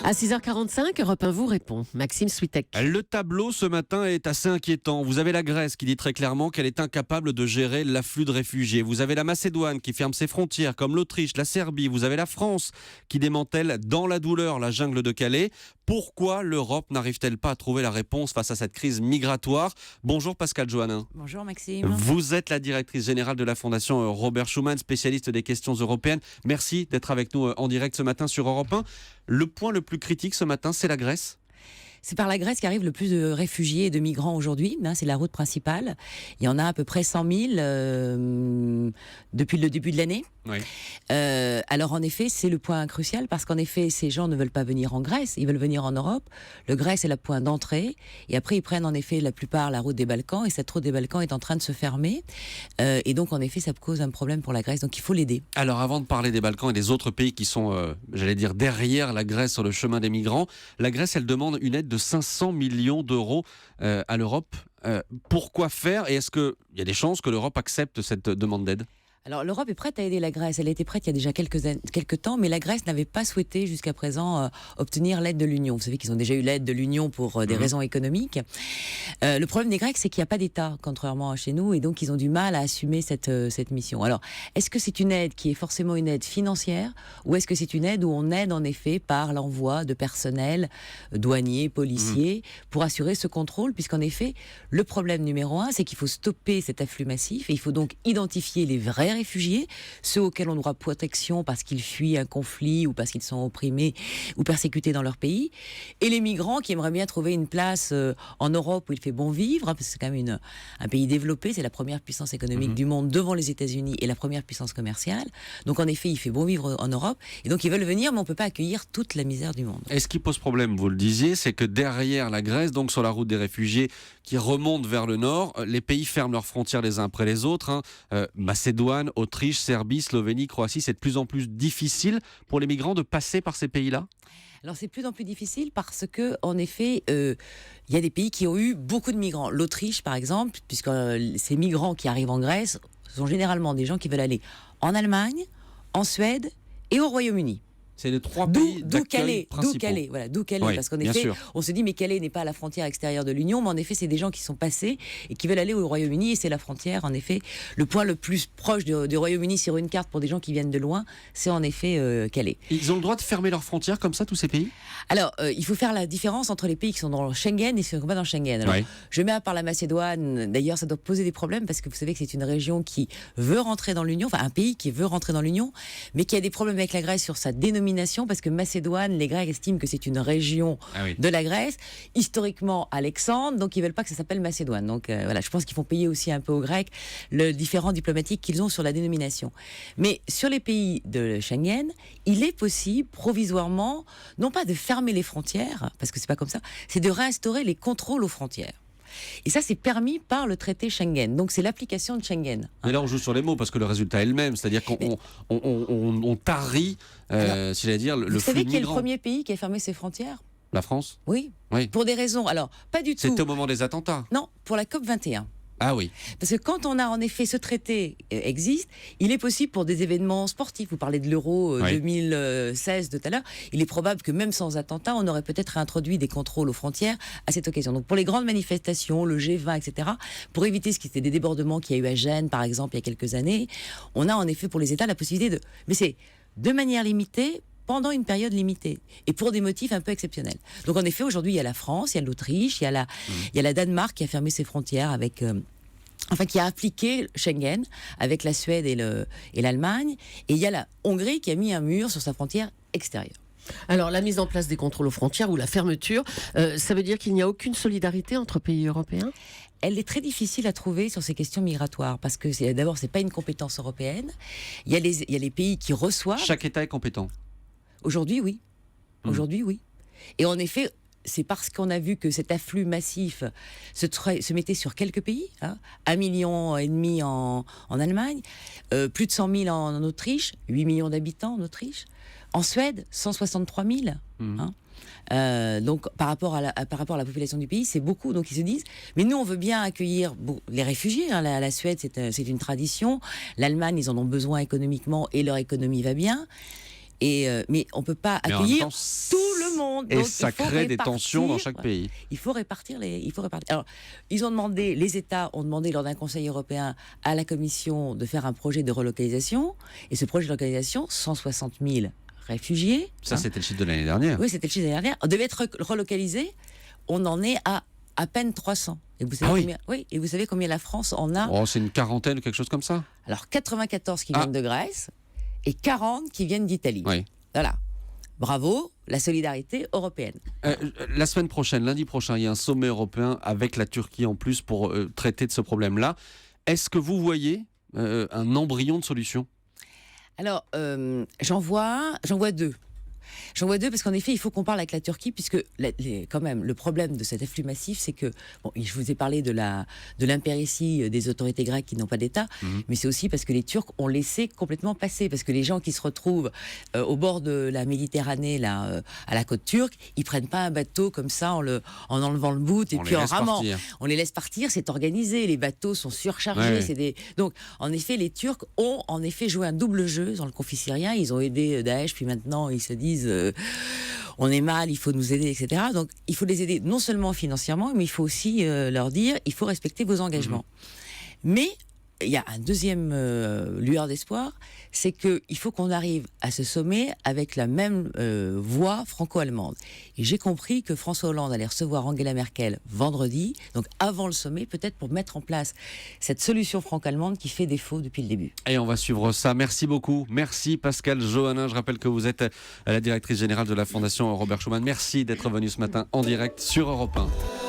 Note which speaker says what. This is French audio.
Speaker 1: À 6h45, Europe 1 vous répond. Maxime Switek.
Speaker 2: Le tableau ce matin est assez inquiétant. Vous avez la Grèce qui dit très clairement qu'elle est incapable de gérer l'afflux de réfugiés. Vous avez la Macédoine qui ferme ses frontières, comme l'Autriche, la Serbie. Vous avez la France qui démantèle dans la douleur la jungle de Calais. Pourquoi l'Europe n'arrive-t-elle pas à trouver la réponse face à cette crise migratoire ? Bonjour Pascal Joannin.
Speaker 3: Bonjour Maxime.
Speaker 2: Vous êtes la directrice générale de la Fondation Robert Schuman, spécialiste des questions européennes. Merci d'être avec nous en direct ce matin sur Europe 1. Le point le plus critique ce matin, c'est la Grèce ?
Speaker 3: C'est par la Grèce qu'arrivent le plus de réfugiés et de migrants aujourd'hui. C'est la route principale. Il y en a à peu près 100 000 depuis le début de l'année.
Speaker 2: Oui.
Speaker 3: Alors en effet, c'est le point crucial parce qu'en effet, ces gens ne veulent pas venir en Grèce, ils veulent venir en Europe. Le Grèce est le point d'entrée et après ils prennent en effet la plupart la route des Balkans et cette route des Balkans est en train de se fermer. Et donc en effet, ça cause un problème pour la Grèce. Donc il faut l'aider.
Speaker 2: Alors avant de parler des Balkans et des autres pays qui sont, j'allais dire, derrière la Grèce sur le chemin des migrants, la Grèce, elle demande une aide de 500 millions d'euros à l'Europe. Pourquoi faire ? Et est-ce qu'il y a des chances que l'Europe accepte cette demande d'aide ?
Speaker 3: Alors l'Europe est prête à aider la Grèce. Elle était prête il y a déjà quelques temps, mais la Grèce n'avait pas souhaité jusqu'à présent obtenir l'aide de l'Union. Vous savez qu'ils ont déjà eu l'aide de l'Union pour des raisons économiques. Le problème des Grecs, c'est qu'il n'y a pas d'État, contrairement à chez nous, et donc ils ont du mal à assumer cette mission. Alors, est-ce que c'est une aide qui est forcément une aide financière, ou est-ce que c'est une aide où on aide en effet par l'envoi de personnel, douaniers, policiers, pour assurer ce contrôle, puisqu'en effet, le problème numéro 1, c'est qu'il faut stopper cet afflux massif, et il faut donc identifier les vrais réfugiés, ceux auxquels on doit protection parce qu'ils fuient un conflit ou parce qu'ils sont opprimés ou persécutés dans leur pays, et les migrants qui aimeraient bien trouver une place en Europe où il fait bon vivre, parce que c'est quand même un pays développé, c'est la première puissance économique du monde devant les États-Unis et la première puissance commerciale. Donc en effet, il fait bon vivre en Europe, et donc ils veulent venir, mais on ne peut pas accueillir toute la misère du monde.
Speaker 2: Et ce qui pose problème, vous le disiez, c'est que derrière la Grèce, donc sur la route des réfugiés qui remonte vers le nord, les pays ferment leurs frontières les uns après les autres. Macédoine, Autriche, Serbie, Slovénie, Croatie, c'est de plus en plus difficile pour les migrants de passer par ces pays-là ?
Speaker 3: Alors c'est de plus en plus difficile parce que, en effet, il y a des pays qui ont eu beaucoup de migrants. L'Autriche, par exemple, puisque ces migrants qui arrivent en Grèce sont généralement des gens qui veulent aller en Allemagne, en Suède et au Royaume-Uni.
Speaker 2: C'est les trois pays d'accueil principaux.
Speaker 3: D'où Calais,
Speaker 2: Oui,
Speaker 3: parce qu'en
Speaker 2: bien
Speaker 3: effet,
Speaker 2: sûr.
Speaker 3: on se dit mais Calais n'est pas à la frontière extérieure de l'Union, mais en effet, c'est des gens qui sont passés et qui veulent aller au Royaume-Uni, et c'est la frontière, en effet, le point le plus proche du Royaume-Uni sur une carte pour des gens qui viennent de loin, c'est en effet Calais.
Speaker 2: Ils ont le droit de fermer leurs frontières comme ça, tous ces pays ?
Speaker 3: Alors, il faut faire la différence entre les pays qui sont dans le Schengen et ceux qui ne sont pas dans le Schengen. Alors, je mets à part la Macédoine, d'ailleurs, ça doit poser des problèmes parce que vous savez que c'est une région qui veut rentrer dans l'Union, enfin un pays qui veut rentrer dans l'Union, mais qui a des problèmes avec la Grèce sur sa dénomination, parce que Macédoine, les Grecs estiment que c'est une région de la Grèce, historiquement Alexandre, donc ils veulent pas que ça s'appelle Macédoine. Donc voilà, je pense qu'ils font payer aussi un peu aux Grecs le différend diplomatique qu'ils ont sur la dénomination. Mais sur les pays de Schengen, il est possible provisoirement, non pas de fermer les frontières, parce que c'est pas comme ça, c'est de réinstaurer les contrôles aux frontières. Et ça, c'est permis par le traité Schengen. Donc, c'est l'application de Schengen.
Speaker 2: Mais là, on joue sur les mots parce que le résultat est le même. C'est-à-dire qu'on tarit, si j'allais dire, le flux de migrants.
Speaker 3: Vous savez qui est le premier pays qui a fermé ses frontières ?
Speaker 2: La France ?
Speaker 3: Oui. Pour des raisons. Alors, pas du tout.
Speaker 2: C'était au moment des attentats ?
Speaker 3: Non, pour la COP 21.
Speaker 2: Ah oui.
Speaker 3: Parce que quand on a en effet ce traité existe, il est possible pour des événements sportifs. Vous parlez de l'Euro 2016 de tout à l'heure. Il est probable que même sans attentat, on aurait peut-être introduit des contrôles aux frontières à cette occasion. Donc pour les grandes manifestations, le G20, etc., pour éviter ce qui était des débordements qu'il y a eu à Gênes, par exemple, il y a quelques années, on a en effet pour les États la possibilité de... Mais c'est de manière limitée, pendant une période limitée et pour des motifs un peu exceptionnels. Donc en effet, aujourd'hui, il y a la France, il y a l'Autriche, il y a la Danemark qui a fermé ses frontières avec... qui a appliqué Schengen avec la Suède et l'Allemagne. Et il y a la Hongrie qui a mis un mur sur sa frontière extérieure.
Speaker 1: Alors, la mise en place des contrôles aux frontières ou la fermeture, ça veut dire qu'il n'y a aucune solidarité entre pays européens ?
Speaker 3: Elle est très difficile à trouver sur ces questions migratoires parce que d'abord, c'est pas une compétence européenne. Il y a les pays qui reçoivent.
Speaker 2: Chaque État est compétent.
Speaker 3: Aujourd'hui, oui. Aujourd'hui, oui. Et en effet, c'est parce qu'on a vu que cet afflux massif se mettait sur quelques pays, 1,5 million en Allemagne, plus de 100 000 en Autriche, 8 millions d'habitants en Autriche, en Suède, 163 000. Donc par rapport à la population du pays, c'est beaucoup. Donc ils se disent, mais nous on veut bien accueillir les réfugiés. Hein. La Suède, c'est une tradition. L'Allemagne, ils en ont besoin économiquement et leur économie va bien. Mais on peut pas accueillir tout le monde.
Speaker 2: Et donc, ça crée des tensions dans chaque pays.
Speaker 3: Il faut répartir. Alors, ils ont demandé, les États ont demandé lors d'un Conseil européen à la Commission de faire un projet de relocalisation. Et ce projet de relocalisation, 160 000 réfugiés.
Speaker 2: Ça, c'était le chiffre de l'année dernière.
Speaker 3: Oui, c'était le chiffre de l'année dernière. On devait être relocalisés. On en est à peine 300. Et vous savez et vous savez combien la France en a?
Speaker 2: Oh, c'est une quarantaine, quelque chose comme ça.
Speaker 3: Alors 94 qui viennent de Grèce et 40 qui viennent d'Italie.
Speaker 2: Oui.
Speaker 3: Voilà. Bravo, la solidarité européenne.
Speaker 2: La semaine prochaine, lundi prochain, il y a un sommet européen avec la Turquie en plus pour traiter de ce problème-là. Est-ce que vous voyez un embryon de solution?
Speaker 3: Alors, j'en vois deux. J'en vois deux parce qu'en effet, il faut qu'on parle avec la Turquie puisque quand même le problème de cet afflux massif, c'est que je vous ai parlé de l'impéritie des autorités grecques qui n'ont pas d'État, mais c'est aussi parce que les Turcs ont laissé complètement passer parce que les gens qui se retrouvent au bord de la Méditerranée, là, à la côte turque, ils prennent pas un bateau comme ça en enlevant le bout et puis en ramant. On les laisse partir, c'est organisé, les bateaux sont surchargés. Donc, en effet, les Turcs ont en effet joué un double jeu dans le conflit syrien. Ils ont aidé Daesh, puis maintenant ils se disent on est mal, il faut nous aider, etc. Donc il faut les aider non seulement financièrement, mais il faut aussi leur dire il faut respecter vos engagements. Mais il y a un deuxième lueur d'espoir, c'est qu'il faut qu'on arrive à ce sommet avec la même voix franco-allemande. Et j'ai compris que François Hollande allait recevoir Angela Merkel vendredi, donc avant le sommet, peut-être pour mettre en place cette solution franco-allemande qui fait défaut depuis le début.
Speaker 2: Et on va suivre ça. Merci beaucoup. Merci Pascale Johannin. Je rappelle que vous êtes la directrice générale de la Fondation Robert Schuman. Merci d'être venu ce matin en direct sur Europe 1.